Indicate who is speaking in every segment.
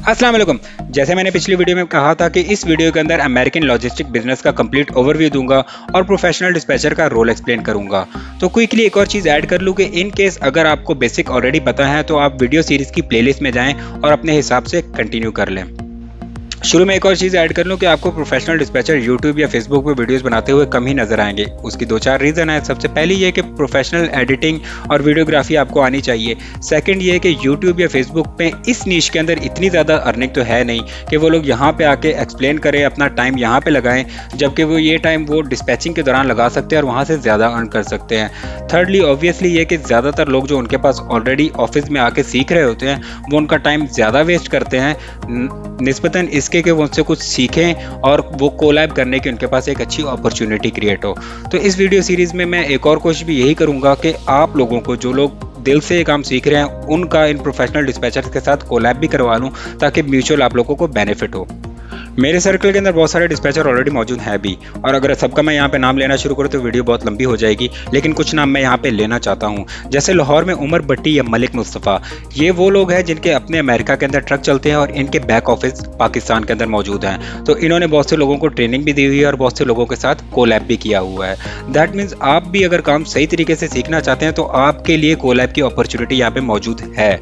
Speaker 1: अस्सलाम वालेकुम। जैसे मैंने पिछली वीडियो में कहा था कि इस वीडियो के अंदर अमेरिकन लॉजिस्टिक बिजनेस का कंप्लीट ओवरव्यू दूंगा और प्रोफेशनल डिस्पैचर का रोल एक्सप्लेन करूंगा। तो क्विकली एक और चीज़ ऐड कर लूँ कि इन केस अगर आपको बेसिक ऑलरेडी पता है तो आप वीडियो सीरीज की प्लेलिस्ट में जाएं और अपने हिसाब से कंटिन्यू कर लें। शुरू में एक और चीज़ ऐड कर लूँ कि आपको प्रोफेशनल डिस्पैचर यूट्यूब या फेसबुक पे वीडियोस बनाते हुए कम ही नजर आएंगे। उसकी दो चार रीज़न है। सबसे पहली ये कि प्रोफेशनल एडिटिंग और वीडियोग्राफी आपको आनी चाहिए। सेकंड ये कि यूट्यूब या फेसबुक पे इस नीश के अंदर इतनी ज़्यादा अर्निंग तो है नहीं कि वो लोग यहाँ पे आके एक्सप्लेन करें, अपना टाइम यहाँ पे लगाएं, जबकि वो ये टाइम वो डिस्पैचिंग के दौरान लगा सकते हैं और वहाँ से ज़्यादा अर्न कर सकते हैं। थर्डली ऑब्वियसली ये कि ज़्यादातर लोग जो उनके पास ऑलरेडी ऑफिस में आके सीख रहे होते हैं वो उनका टाइम ज़्यादा वेस्ट करते हैं निस्बतन इसके कि वो उनसे कुछ सीखें और वो कोलैब करने की उनके पास एक अच्छी अपॉर्चुनिटी क्रिएट हो। तो इस वीडियो सीरीज में मैं एक और कोशिश भी यही करूंगा कि आप लोगों को, जो लोग दिल से ये काम सीख रहे हैं, उनका इन प्रोफेशनल डिस्पैचर्स के साथ कोलैब भी करवा लूँ ताकि म्यूचुअल आप लोगों को बेनिफिट हो। मेरे सर्कल के अंदर बहुत सारे डिस्पैचर ऑलरेडी मौजूद हैं भी, और अगर सबका मैं यहाँ पे नाम लेना शुरू करूँ तो वीडियो बहुत लंबी हो जाएगी, लेकिन कुछ नाम मैं यहाँ पे लेना चाहता हूँ। जैसे लाहौर में उमर भट्टी या मलिक मुस्तफ़ा, ये वो लोग हैं जिनके अपने अमेरिका के अंदर ट्रक चलते हैं और इनके बैक ऑफिस पाकिस्तान के अंदर मौजूद हैं। तो इन्होंने बहुत से लोगों को ट्रेनिंग भी दी हुई है और बहुत से लोगों के साथ कोलैब भी किया हुआ है। दैट मीन्स आप भी अगर काम सही तरीके से सीखना चाहते हैं तो आपके लिए कोलैब की अपॉर्चुनिटी यहाँ पे मौजूद है।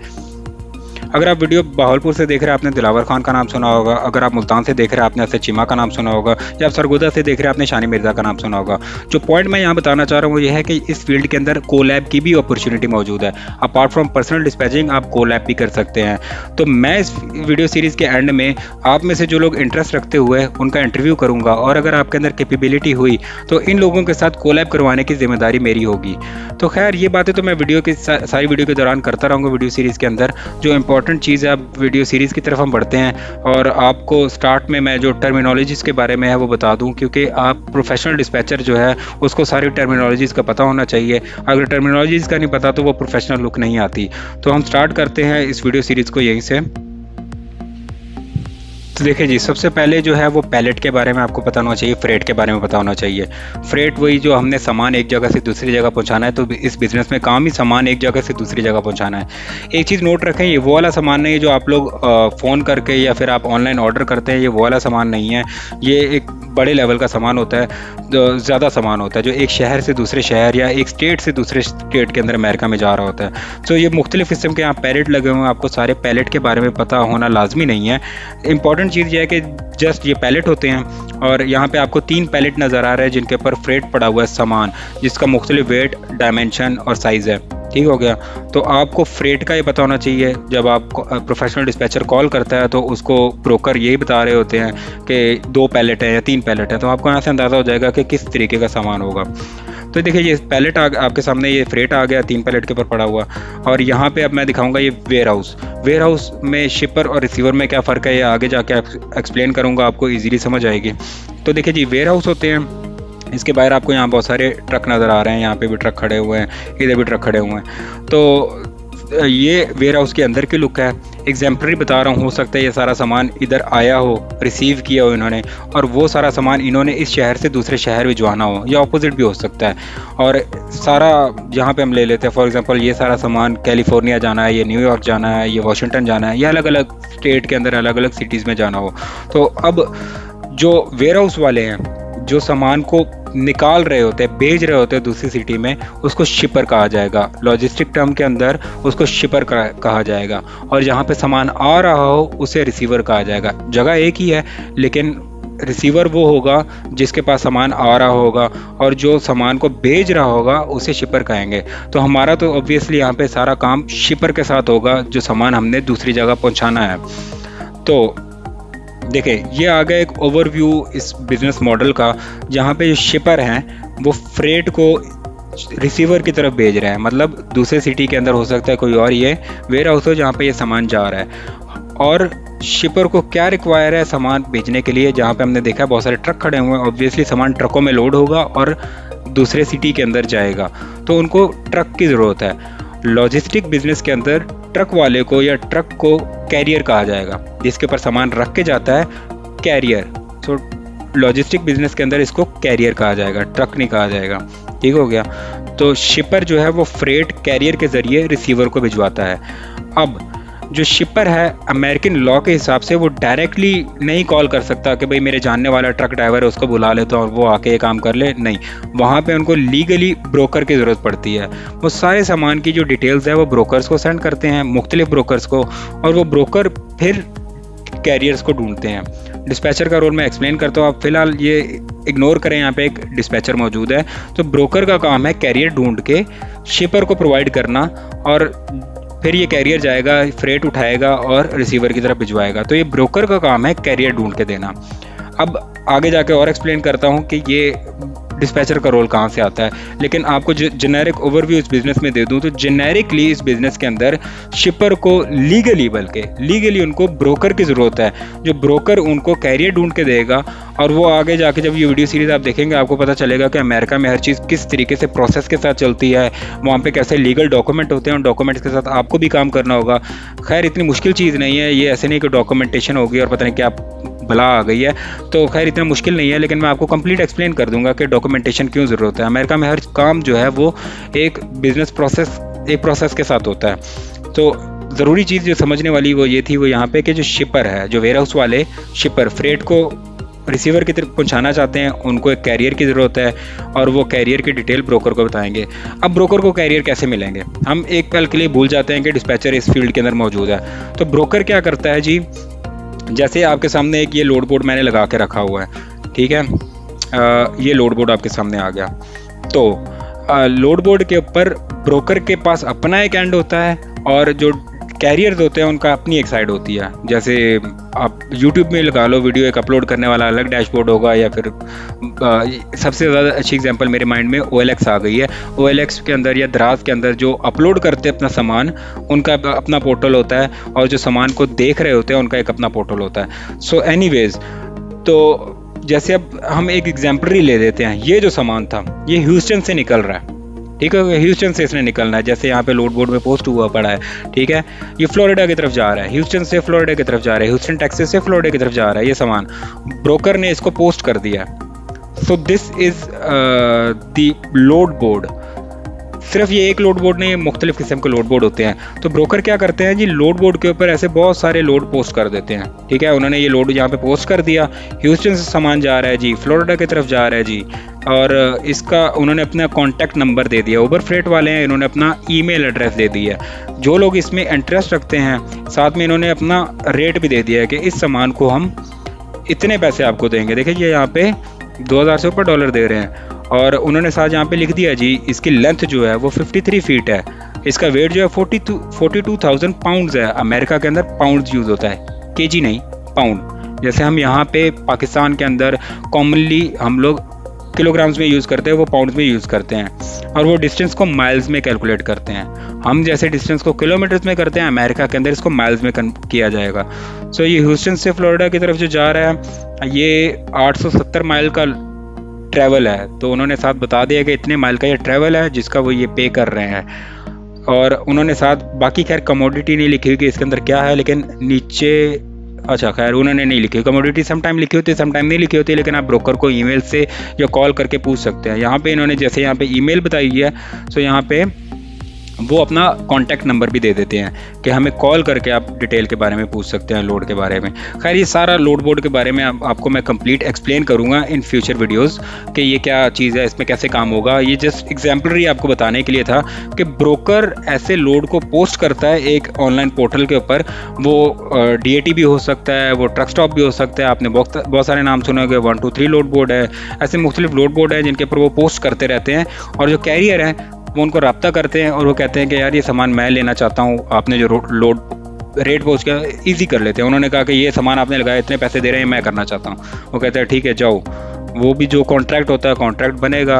Speaker 1: अगर आप वीडियो बहावलपुर से देख रहे हैं आपने दिलावर खान का नाम सुना होगा, अगर आप मुल्तान से देख रहे हैं आपने असद चीमा का नाम सुना होगा, या आप सरगोदा से देख रहे हैं आपने शानी मिर्ज़ा का नाम सुना होगा। जो पॉइंट मैं यहाँ बताना चाह रहा हूँ वो ये है कि इस फील्ड के अंदर कोलैब की भी अपॉर्चुनिटी मौजूद है। अपार्ट फ्रॉम पर्सनल डिस्पैचिंग आप कोलैब भी कर सकते हैं। तो मैं इस वीडियो सीरीज़ के एंड में आप में से जो लोग इंटरेस्ट रखते हुए उनका इंटरव्यू करूँगा, और अगर आपके अंदर कैपेबिलिटी हुई तो इन लोगों के साथ कोलैब करवाने की जिम्मेदारी मेरी होगी। तो खैर ये बातें तो मैं वीडियो की सारी वीडियो के दौरान करता रहूँगा वीडियो सीरीज़ के अंदर। जो इंपॉर्टेंट चीज़ है, अब वीडियो सीरीज़ की तरफ हम बढ़ते हैं और आपको स्टार्ट में मैं जो टर्मिनोलॉजीज़ के बारे में है वो बता दूं, क्योंकि आप प्रोफेशनल डिस्पैचर जो है उसको सारी टर्मिनोलॉजीज़ का पता होना चाहिए। अगर टर्मिनोलॉजीज़ का नहीं पता तो वो प्रोफेशनल लुक नहीं आती। तो हम स्टार्ट करते हैं इस वीडियो सीरीज़ को यहीं से। तो देखिए जी, सबसे पहले जो है वो पैलेट के बारे में आपको पता होना चाहिए, फ्रेट के बारे में पता होना चाहिए। फ्रेट वही जो हमने सामान एक जगह से दूसरी जगह पहुंचाना है। तो इस बिज़नेस में काम ही सामान एक जगह से दूसरी जगह पहुंचाना है। एक चीज़ नोट रखें, ये वो वाला सामान नहीं है जो आप लोग फ़ोन करके या फिर आप ऑनलाइन ऑर्डर करते हैं, ये वो वाला सामान नहीं है। ये एक बड़े लेवल का सामान होता है, ज़्यादा सामान होता है जो एक शहर से दूसरे शहर या एक स्टेट से दूसरे स्टेट के अंदर अमेरिका में जा रहा होता है। तो ये मुख्तलिफ़ किस्म के यहाँ पैलेट लगे हुए हैं, आपको सारे पैलेट के बारे में पता होना लाजमी नहीं है। इंपॉर्टेंट चीज़ ये है कि जस्ट ये पैलेट होते हैं और यहाँ पे आपको 3 पैलेट नज़र आ रहे हैं जिनके ऊपर फ्रेट पड़ा हुआ है सामान, जिसका मुख्तलिफ वेट, डायमेंशन और साइज़ है। ठीक हो गया। तो आपको फ्रेट का ये पता होना चाहिए। जब आप प्रोफेशनल डिस्पैचर कॉल करता है तो उसको ब्रोकर यही बता रहे होते हैं कि 2 पैलेट है या 3 पैलेट है, तो आपको यहाँ से अंदाज़ा हो जाएगा कि किस तरीके का सामान होगा। तो देखिए ये पैलेट आपके सामने, ये फ्रेट आ गया 3 पैलेट के ऊपर पड़ा हुआ, और यहाँ पे अब मैं दिखाऊंगा ये वेयर हाउस में शिपर और रिसीवर में क्या फ़र्क है ये आगे जाके एक्सप्लेन करूँगा, आपको ईजीली समझ आएगी। तो देखिए जी, वेयर हाउस होते हैं, इसके बाहर आपको यहाँ बहुत सारे ट्रक नज़र आ रहे हैं, यहाँ पे भी ट्रक खड़े हुए हैं, इधर भी ट्रक खड़े हुए हैं। तो ये वेयर हाउस के अंदर की लुक है। एग्जाम्पलरी बता रहा हूँ, हो सकता है ये सारा सामान इधर आया हो, रिसीव किया हो इन्होंने, और वो सारा सामान इन्होंने इस शहर से दूसरे शहर भिजवाना हो, या अपोजिट भी हो सकता है। और सारा यहाँ पे हम ले लेते हैं, फॉर एग्जांपल ये सारा सामान कैलिफोर्निया जाना है, ये न्यूयॉर्क जाना है, ये वाशिंगटन जाना है, या अलग अलग स्टेट के अंदर अलग अलग सिटीज़ में जाना हो। तो अब जो वेयर हाउस वाले हैं जो सामान को निकाल रहे होते हैं, भेज रहे होते हैं दूसरी सिटी में, उसको शिपर कहा जाएगा। लॉजिस्टिक टर्म के अंदर उसको शिपर कहा जाएगा। और जहाँ पे सामान आ रहा हो उसे रिसीवर कहा जाएगा। जगह एक ही है लेकिन रिसीवर वो होगा जिसके पास सामान आ रहा होगा, और जो सामान को भेज रहा होगा उसे शिपर कहेंगे। तो हमारा तो ऑब्वियसली यहाँ पे सारा काम शिपर के साथ होगा, जो सामान हमने दूसरी जगह पहुँचाना है। तो देखिए ये आ गया एक ओवरव्यू इस बिज़नेस मॉडल का, जहाँ पे जो शिपर हैं वो फ्रेट को रिसीवर की तरफ भेज रहे हैं। मतलब दूसरे सिटी के अंदर हो सकता है कोई और ये वेयर हाउस हो जहाँ पे ये सामान जा रहा है। और शिपर को क्या रिक्वायर है सामान भेजने के लिए, जहाँ पे हमने देखा बहुत सारे ट्रक खड़े हुए हैं, ऑब्वियसली सामान ट्रकों में लोड होगा और दूसरे सिटी के अंदर जाएगा, तो उनको ट्रक की ज़रूरत है। लॉजिस्टिक बिजनेस के अंदर ट्रक वाले को या ट्रक को कैरियर कहा जाएगा, जिसके ऊपर सामान रख के जाता है, कैरियर। तो लॉजिस्टिक बिजनेस के अंदर इसको कैरियर कहा जाएगा, ट्रक नहीं कहा जाएगा। ठीक हो गया। तो शिपर जो है वो फ्रेट कैरियर के ज़रिए रिसीवर को भिजवाता है। अब जो शिपर है अमेरिकन लॉ के हिसाब से वो डायरेक्टली नहीं कॉल कर सकता कि भाई मेरे जानने वाला ट्रक ड्राइवर है उसको बुला लेता हूँ और वो आके ये काम कर ले, नहीं, वहाँ पे उनको लीगली ब्रोकर की ज़रूरत पड़ती है। वो सारे सामान की जो डिटेल्स है वो ब्रोकर्स को सेंड करते हैं, मुख्तलिफ ब्रोकर्स को, और वो ब्रोकर फिर कैरियर्स को ढूंढते हैं। डिस्पैचर का रोल मैं एक्सप्लेन करता हूँ, आप फिलहाल ये इग्नोर करें, यहाँ पे एक डिस्पैचर मौजूद है। तो ब्रोकर का काम है कैरियर ढूंढ के शिपर को प्रोवाइड करना, और फिर ये कैरियर जाएगा, फ्रेट उठाएगा और रिसीवर की तरफ भिजवाएगा। तो ये ब्रोकर का काम है कैरियर ढूंढ के देना। अब आगे जाके और एक्सप्लेन करता हूँ कि ये डिस्पैचर का रोल कहाँ से आता है, लेकिन आपको जेनेरिक ओवरव्यू इस बिज़नेस में दे दूँ तो जेनेरिकली इस बिज़नेस के अंदर शिपर को लीगली उनको ब्रोकर की ज़रूरत है, जो ब्रोकर उनको कैरियर ढूंढ के देगा। और वो आगे जाके जब ये वीडियो सीरीज़ आप देखेंगे आपको पता चलेगा कि अमेरिका में हर चीज़ किस तरीके से प्रोसेस के साथ चलती है, वहाँ पे कैसे लीगल डॉक्यूमेंट होते हैं, उन डॉक्यूमेंट्स के साथ आपको भी काम करना होगा। खैर इतनी मुश्किल चीज़ नहीं है ये, ऐसे नहीं कि डॉक्यूमेंटेशन होगी और पता नहीं क्या भला आ गई है, तो खैर इतना मुश्किल नहीं है, लेकिन मैं आपको कंप्लीट एक्सप्लेन कर दूंगा कि डॉक्यूमेंटेशन क्यों ज़रूरत है। अमेरिका में हर काम जो है वो एक बिजनेस प्रोसेस के साथ होता है। तो ज़रूरी चीज़ जो समझने वाली वो ये थी, वो यहाँ पे कि जो शिपर है, जो वेयर हाउस वाले शिपर फ्रेट को रिसीवर की तरफ पहुंचाना चाहते हैं, उनको एक कैरियर की ज़रूरत है और वो कैरियर की डिटेल ब्रोकर को बताएंगे। अब ब्रोकर को कैरियर कैसे मिलेंगे, हम एक पल के लिए भूल जाते हैं कि डिस्पैचर इस फील्ड के अंदर मौजूद है। तो ब्रोकर क्या करता है जी, जैसे आपके सामने एक ये लोड बोर्ड मैंने लगा के रखा हुआ है, ठीक है, ये लोड बोर्ड आपके सामने आ गया। तो लोड बोर्ड के ऊपर ब्रोकर के पास अपना एक एंड होता है और जो कैरियर्स होते हैं उनका अपनी एक साइड होती है। जैसे आप YouTube में लगा लो वीडियो, एक अपलोड करने वाला अलग डैशबोर्ड होगा, या फिर सबसे ज़्यादा अच्छी एग्जांपल मेरे माइंड में OLX आ गई है। OLX के अंदर या दराज के अंदर जो अपलोड करते हैं अपना सामान, उनका अपना पोर्टल होता है, और जो सामान को देख रहे होते हैं उनका एक अपना पोर्टल होता है। सो एनीवेज, तो जैसे अब हम एक एग्जाम्पलरी ले देते हैं, ये जो सामान था ये ह्यूस्टन से निकल रहा है, ठीक है, ह्यूस्टन से इसने निकलना है, जैसे यहाँ पे लोड बोर्ड में पोस्ट हुआ पड़ा है, ठीक है। ये फ्लोरिडा की तरफ जा रहा है, ह्यूस्टन से फ्लोरिडा की तरफ जा रहा है, ह्यूस्टन टेक्सास से फ्लोरिडा की तरफ जा रहा है ये सामान, ब्रोकर ने इसको पोस्ट कर दिया। So this is the load board. सिर्फ ये एक लोड बोर्ड नहीं है, मुख्तलिफ किस्म के लोड बोर्ड होते हैं। तो ब्रोकर क्या करते हैं जी, लोड बोर्ड के ऊपर ऐसे बहुत सारे लोड पोस्ट कर देते हैं, ठीक है। उन्होंने ये लोड यहाँ पे पोस्ट कर दिया, ह्यूस्टन से सामान जा रहा है जी, फ्लोरिडा की तरफ जा रहा है जी, और इसका उन्होंने अपना कॉन्टैक्ट नंबर दे दिया। उबर फ्रेट वाले हैं, इन्होंने अपना ईमेल एड्रेस दे दिया। जो लोग इसमें इंटरेस्ट रखते हैं, साथ में इन्होंने अपना रेट भी दे दिया है कि इस सामान को हम इतने पैसे आपको देंगे। देखिए ये यहाँ पे 2000 से ऊपर डॉलर दे रहे हैं, और उन्होंने साथ यहाँ पे लिख दिया जी इसकी लेंथ जो है वो 53 फीट है, इसका वेट जो है 42,000 पाउंड्स है। अमेरिका के अंदर पाउंड्स यूज़ होता है, केजी नहीं, पाउंड। जैसे हम यहाँ पे पाकिस्तान के अंदर कॉमनली हम लोग किलोग्राम्स में यूज़ करते हैं, वो पाउंड्स में यूज़ करते हैं, और वो डिस्टेंस को माइल्स में कैलकुलेट करते हैं। हम जैसे डिस्टेंस को किलोमीटर्स में करते हैं, अमेरिका के अंदर इसको माइल्स में किया जाएगा। सो ये ह्यूस्टन से फ्लोरिडा की तरफ जो जा रहा है ये 870 माइल का ट्रैवल है। तो उन्होंने साथ बता दिया कि इतने माइल का ये ट्रैवल है जिसका वो ये पे कर रहे हैं, और उन्होंने साथ बाकी खैर कमोडिटी नहीं लिखी हुई कि इसके अंदर क्या है, लेकिन नीचे अच्छा खैर उन्होंने नहीं लिखी, कमोडिटी समटाइम लिखी होती है समटाइम नहीं लिखी होती, लेकिन आप ब्रोकर को ईमेल से या कॉल करके पूछ सकते हैं। यहाँ पे इन्होंने जैसे यहाँ पे ईमेल बताई है, सो यहाँ पे वो अपना कॉन्टैक्ट नंबर भी दे देते हैं कि हमें कॉल करके आप डिटेल के बारे में पूछ सकते हैं, लोड के बारे में। खैर ये सारा लोड बोर्ड के बारे में आपको मैं कंप्लीट एक्सप्लेन करूंगा इन फ्यूचर वीडियोस कि ये क्या चीज़ है, इसमें कैसे काम होगा। ये जस्ट एग्जाम्पलरी आपको बताने के लिए था कि ब्रोकर ऐसे लोड को पोस्ट करता है एक ऑनलाइन पोर्टल के ऊपर। वो DAT भी हो सकता है, वो ट्रक स्टॉप भी हो सकता है, आपने बहुत सारे नाम सुने होंगे, 1 2 3 लोड बोर्ड है, ऐसे मुख्तलिफ लोड बोर्ड है जिनके ऊपर वो पोस्ट करते रहते हैं। और जो कैरियर है वो उनको रब्ता करते हैं और वो कहते हैं कि यार ये सामान मैं लेना चाहता हूँ, आपने जो लोड रेट पोस्ट किया ईजी कर लेते हैं। उन्होंने कहा कि ये सामान आपने लगाया इतने पैसे दे रहे हैं, मैं करना चाहता हूँ। वो कहते हैं ठीक है जाओ, वो भी जो कॉन्ट्रैक्ट होता है कॉन्ट्रैक्ट बनेगा,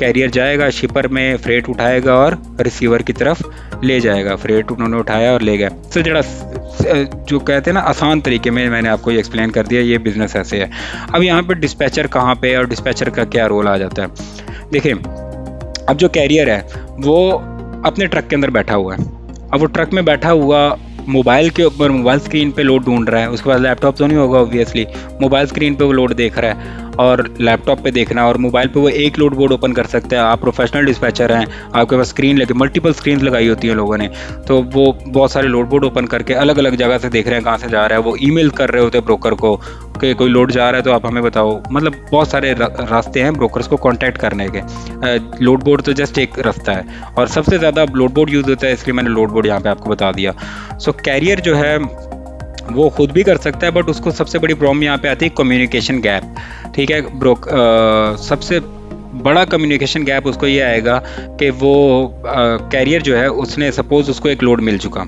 Speaker 1: कैरियर जाएगा शिपर में, फ्रेट उठाएगा और रिसीवर की तरफ ले जाएगा। फ्रेट उन्होंने उठाया और ले गया। तो जरा जो कहते हैं ना आसान तरीके में मैंने आपको ये एक्सप्लेन कर दिया, ये बिज़नेस ऐसे है। अब यहाँ पर डिस्पैचर कहाँ पे और डिस्पैचर का क्या रोल आ जाता है। देखिए अब जो कैरियर है वो अपने ट्रक के अंदर बैठा हुआ है। अब वो ट्रक में बैठा हुआ मोबाइल के ऊपर मोबाइल स्क्रीन पे लोड ढूंढ रहा है, उसके बाद लैपटॉप तो नहीं होगा ऑब्वियसली, मोबाइल स्क्रीन पे वो लोड देख रहा है। और लैपटॉप पे देखना, और मोबाइल पे वो एक लोड बोर्ड ओपन कर सकते हैं। आप प्रोफेशनल डिस्पैचर हैं, आपके पास स्क्रीन लगे, मल्टीपल स्क्रीन लगाई होती हैं लोगों ने, तो वो बहुत सारे लोड बोर्ड ओपन करके अलग अलग जगह से देख रहे हैं कहाँ से जा रहा है। वो ईमेल कर रहे होते हैं ब्रोकर को कि कोई लोड जा रहा है तो आप हमें बताओ। मतलब बहुत सारे रास्ते हैं ब्रोकर्स को कांटेक्ट करने के। लोड बोर्ड तो जस्ट एक रास्ता है, और सबसे ज़्यादा लोड बोर्ड यूज़ होता है, इसलिए मैंने लोड बोर्ड यहाँ पे आपको बता दिया। सो कैरियर जो है वो खुद भी कर सकता है, बट उसको सबसे बड़ी प्रॉब्लम यहाँ पे आती है कम्युनिकेशन गैप। ठीक है, सबसे बड़ा कम्युनिकेशन गैप उसको ये आएगा कि वो कैरियर जो है, उसने सपोज उसको एक लोड मिल चुका,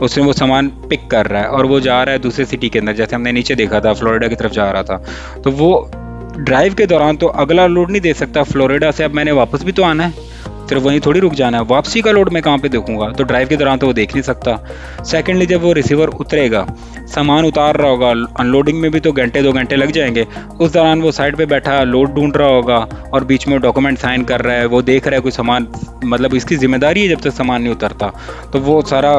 Speaker 1: उसने वो सामान पिक कर रहा है और वो जा रहा है दूसरे सिटी के अंदर, जैसे हमने नीचे देखा था फ्लोरिडा की तरफ जा रहा था, तो वो ड्राइव के दौरान तो अगला लोड नहीं दे सकता। फ्लोरिडा से अब मैंने वापस भी तो आना है, सिर्फ वहीं थोड़ी रुक जाना है। वापसी का लोड मैं कहाँ पे देखूंगा, तो ड्राइव के दौरान तो वो देख नहीं सकता। सेकेंडली, जब वो रिसीवर उतरेगा, सामान उतार रहा होगा, अनलोडिंग में भी तो घंटे 2 घंटे लग जाएंगे, उस दौरान वो साइड पे बैठा लोड ढूंढ रहा होगा और बीच में डॉक्यूमेंट साइन कर रहा है, वो देख रहा है कोई सामान, मतलब इसकी जिम्मेदारी है जब तक सामान नहीं उतरता, तो वो सारा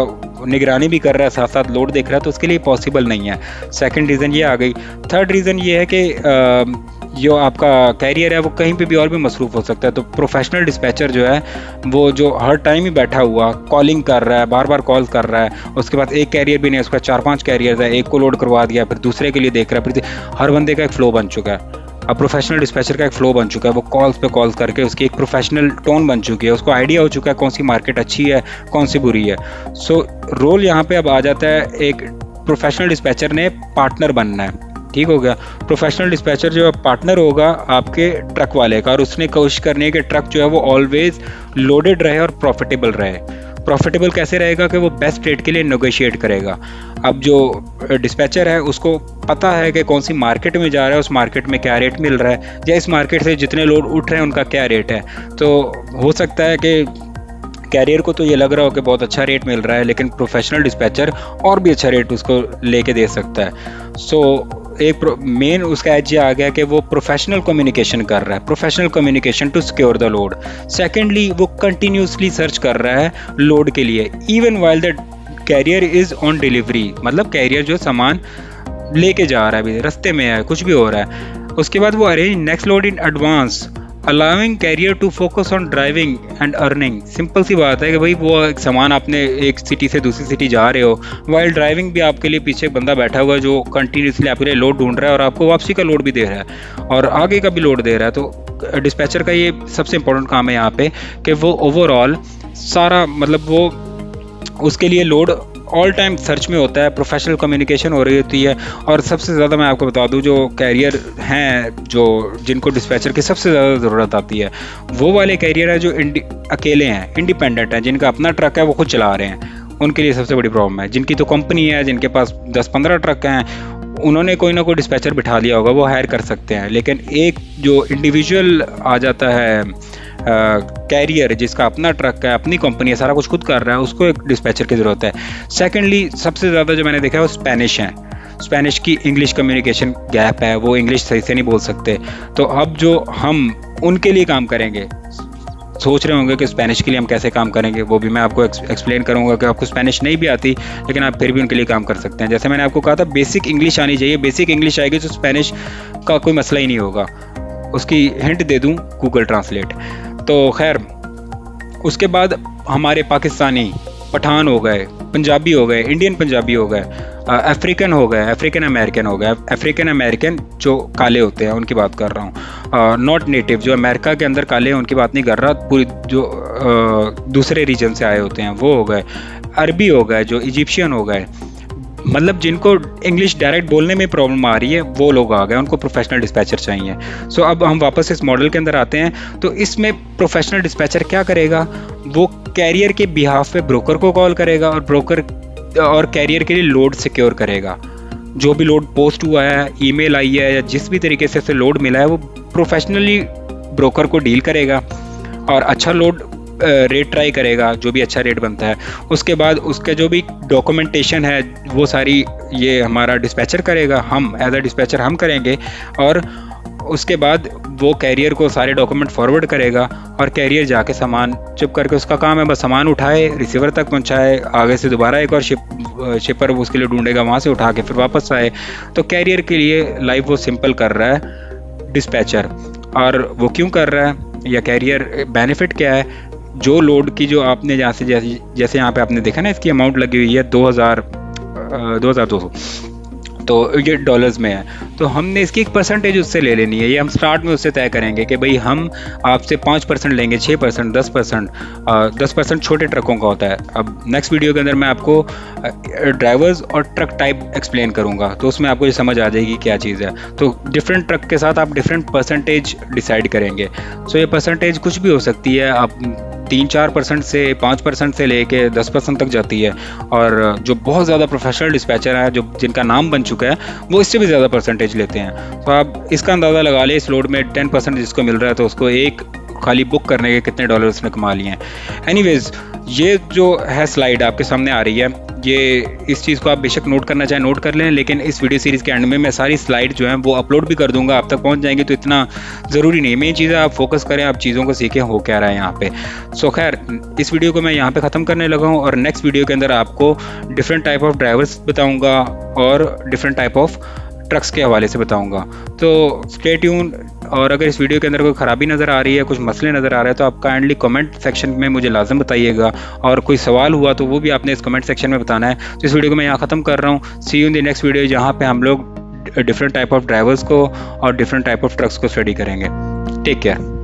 Speaker 1: निगरानी भी कर रहा है, साथ साथ लोड देख रहा है, तो उसके लिए पॉसिबल नहीं है। सेकेंड रीज़न ये आ गई। थर्ड रीज़न ये है कि जो आपका कैरियर है वो कहीं पे भी और भी मसरूफ़ हो सकता है। तो प्रोफेशनल डिस्पैचर जो है वो जो हर टाइम ही बैठा हुआ कॉलिंग कर रहा है, बार बार कॉल कर रहा है, उसके बाद एक कैरियर भी नहीं, उसका 4-5 कैरियर है, एक को लोड करवा दिया, फिर दूसरे के लिए देख रहा है, फिर हर बंदे का एक फ़्लो बन चुका है। अब प्रोफेशनल डिस्पैचर का एक फ़्लो बन चुका है, वो कॉल्स पे कॉल्स करके उसकी एक प्रोफेशनल टोन बन चुकी है, उसको आइडिया हो चुका है कौन सी मार्केट अच्छी है, कौन सी बुरी है। सो रोल यहाँ पे अब आ जाता है, एक प्रोफेशनल डिस्पैचर ने पार्टनर बनना है। ठीक हो गया, प्रोफेशनल डिस्पैचर जो पार्टनर होगा आपके ट्रक वाले का, और उसने कोशिश करनी है कि ट्रक जो है वो ऑलवेज लोडेड रहे और प्रॉफिटेबल रहे। प्रॉफिटेबल कैसे रहेगा कि वो बेस्ट रेट के लिए नेगोशिएट करेगा। अब जो डिस्पैचर है उसको पता है कि कौन सी मार्केट में जा रहा है, उस मार्केट में क्या रेट मिल रहा है, या इस मार्केट से जितने लोड उठ रहे हैं उनका क्या रेट है। तो हो सकता है कि कैरियर को तो ये लग रहा हो कि बहुत अच्छा रेट मिल रहा है, लेकिन प्रोफेशनल डिस्पैचर और भी अच्छा रेट उसको लेके दे सकता है। सो एक मेन उसका एज आ गया कि वो प्रोफेशनल कम्युनिकेशन कर रहा है, professional communication to secure the load. Secondly, वो कंटिन्यूसली सर्च कर रहा है लोड के लिए, even while the carrier is on delivery, मतलब कैरियर जो सामान लेके जा रहा है, अभी रास्ते में है, कुछ भी हो रहा है। उसके बाद वो arrange next load in advance, allowing carrier to focus on driving and earning. Simple सी बात है कि भाई वो एक सामान आपने एक सिटी से दूसरी सिटी जा रहे हो, वाइल ड्राइविंग भी आपके लिए पीछे एक बंदा बैठा हुआ है जो कंटिन्यूसली आपके लिए लोड ढूंढ रहा है, और आपको वापसी का लोड भी दे रहा है और आगे का भी लोड दे रहा है। तो डिस्पैचर का ये सबसे इंपॉर्टेंट काम है यहाँ पे कि वो ओवरऑल सारा, मतलब वो उसके लिए लोड ऑल टाइम सर्च में होता है, प्रोफेशनल कम्युनिकेशन हो रही होती है। और सबसे ज़्यादा मैं आपको बता दूं, जो कैरियर हैं जो जिनको डिस्पैचर की सबसे ज़्यादा ज़रूरत आती है, वो वाले कैरियर है जो अकेले हैं, इंडिपेंडेंट हैं, जिनका अपना ट्रक है, वो खुद चला रहे हैं, उनके लिए सबसे बड़ी प्रॉब्लम है। जिनकी तो कंपनी है, जिनके पास 10-15 ट्रक हैं, उन्होंने कोई ना कोई डिस्पैचर बिठा लिया होगा, वो हायर कर सकते हैं। लेकिन एक जो इंडिविजुअल आ जाता है कैरियर, जिसका अपना ट्रक है, अपनी कंपनी है, सारा कुछ खुद कर रहा है, उसको एक डिस्पैचर की ज़रूरत है। सेकेंडली, सबसे ज़्यादा जो मैंने देखा है वो स्पेनिश है। स्पेनिश की इंग्लिश कम्युनिकेशन गैप है, वो इंग्लिश सही से नहीं बोल सकते। तो अब जो हम उनके लिए काम करेंगे, सोच रहे होंगे कि स्पेनिश के लिए हम कैसे काम करेंगे, वो भी मैं आपको एक्सप्लेन करूंगा कि आपको स्पेनिश नहीं भी आती लेकिन आप फिर भी उनके लिए काम कर सकते हैं। जैसे मैंने आपको कहा था, बेसिक इंग्लिश आनी चाहिए, बेसिक इंग्लिश आएगी तो स्पेनिश का कोई मसला ही नहीं होगा। उसकी हिंट दे दूं, गूगल ट्रांसलेट। तो खैर, उसके बाद हमारे पाकिस्तानी पठान हो गए, पंजाबी हो गए, इंडियन पंजाबी हो गए, अफ्रीकन हो गए, अफ्रीकन अमेरिकन हो गए। अफ्रीकन अमेरिकन जो काले होते हैं उनकी बात कर रहा हूँ, नॉट नेटिव, जो अमेरिका के अंदर काले हैं उनकी बात नहीं कर रहा, पूरी जो दूसरे रीजन से आए होते हैं वो हो गए। अरबी हो गए, जो इजिप्शियन हो गए, मतलब जिनको इंग्लिश डायरेक्ट बोलने में प्रॉब्लम आ रही है वो लोग आ गए, उनको प्रोफेशनल डिस्पैचर चाहिए। सो अब हम वापस इस मॉडल के अंदर आते हैं। तो इसमें प्रोफेशनल डिस्पैचर क्या करेगा, वो कैरियर के बिहाफ पे ब्रोकर को कॉल करेगा और ब्रोकर और कैरियर के लिए लोड सिक्योर करेगा। जो भी लोड पोस्ट हुआ है, ईमेल आई है, या जिस भी तरीके से लोड मिला है, वो प्रोफेशनली ब्रोकर को डील करेगा और अच्छा लोड रेट ट्राई करेगा, जो भी अच्छा रेट बनता है। उसके बाद उसका जो भी डॉक्यूमेंटेशन है वो सारी ये हमारा डिस्पैचर करेगा, हम एज अ डिस्पैचर हम करेंगे। और उसके बाद वो कैरियर को सारे डॉक्यूमेंट फॉरवर्ड करेगा और कैरियर जाके सामान चुप करके, उसका काम है बस सामान उठाए, रिसीवर तक पहुंचाए, आगे से दोबारा एक और शिपर उसके लिए ढूंढेगा, वहाँ से उठा के फिर वापस आए। तो कैरियर के लिए लाइफ वो सिंपल कर रहा है, डिस्पैचर, और वो क्यों कर रहा है या कैरियर बेनिफिट क्या है। जो लोड की जो आपने यहाँ से जैसे यहाँ पे आपने देखा ना, इसकी अमाउंट लगी हुई है 2200, तो ये डॉलर्स में है, तो हमने इसकी एक परसेंटेज उससे ले लेनी है। ये हम स्टार्ट में उससे तय करेंगे कि भाई हम आपसे 5% लेंगे, 6%, 10%। 10% छोटे ट्रकों का होता है। अब नेक्स्ट वीडियो के अंदर मैं आपको ड्राइवर्स और ट्रक टाइप एक्सप्लेन करूंगा, तो उसमें आपको ये समझ आ जाएगी क्या चीज़ है। तो डिफरेंट ट्रक के साथ आप डिफरेंट परसेंटेज डिसाइड करेंगे। सो ये परसेंटेज कुछ भी हो सकती है, आप 3-4% से 5% से लेके 10% तक जाती है। और जो बहुत ज़्यादा प्रोफेशनल डिस्पैचर है, जो जिनका नाम बन चुका है, वो इससे भी ज़्यादा परसेंटेज लेते हैं। तो आप इसका अंदाज़ा लगा लें, इस लोड में 10% जिसको मिल रहा है, तो उसको एक खाली बुक करने के कितने डॉलर उसने कमा लिए हैं। एनीवेज, ये जो है स्लाइड आपके सामने आ रही है, ये इस चीज़ को आप बेशक नोट करना चाहें नोट कर लें, लेकिन इस वीडियो सीरीज़ के एंड में मैं सारी स्लाइड जो हैं वो अपलोड भी कर दूंगा, आप तक पहुंच जाएंगे, तो इतना ज़रूरी नहीं है। मेन चीज़ है आप फोकस करें, आप चीज़ों को सीखें हो क्या रहा है यहाँ पे। सो खैर, इस वीडियो को मैं यहाँ पे ख़त्म करने लगा हूँ, और नेक्स्ट वीडियो के अंदर आपको डिफरेंट टाइप ऑफ ड्राइवर्स बताऊँगा और डिफरेंट टाइप ऑफ ट्रक्स के हवाले से बताऊंगा। तो स्टे ट्यून। और अगर इस वीडियो के अंदर कोई ख़राबी नज़र आ रही है, कुछ मसले नज़र आ रहे हैं, तो आप काइंडली कमेंट सेक्शन में मुझे लाजम बताइएगा, और कोई सवाल हुआ तो वो भी आपने इस कमेंट सेक्शन में बताना है। तो इस वीडियो को मैं यहाँ ख़त्म कर रहा हूँ। See you in the next video, जहाँ पे हम लोग डिफरेंट टाइप ऑफ ड्राइवर्स को और डिफरेंट टाइप ऑफ ट्रक्स को स्टडी करेंगे। Take care.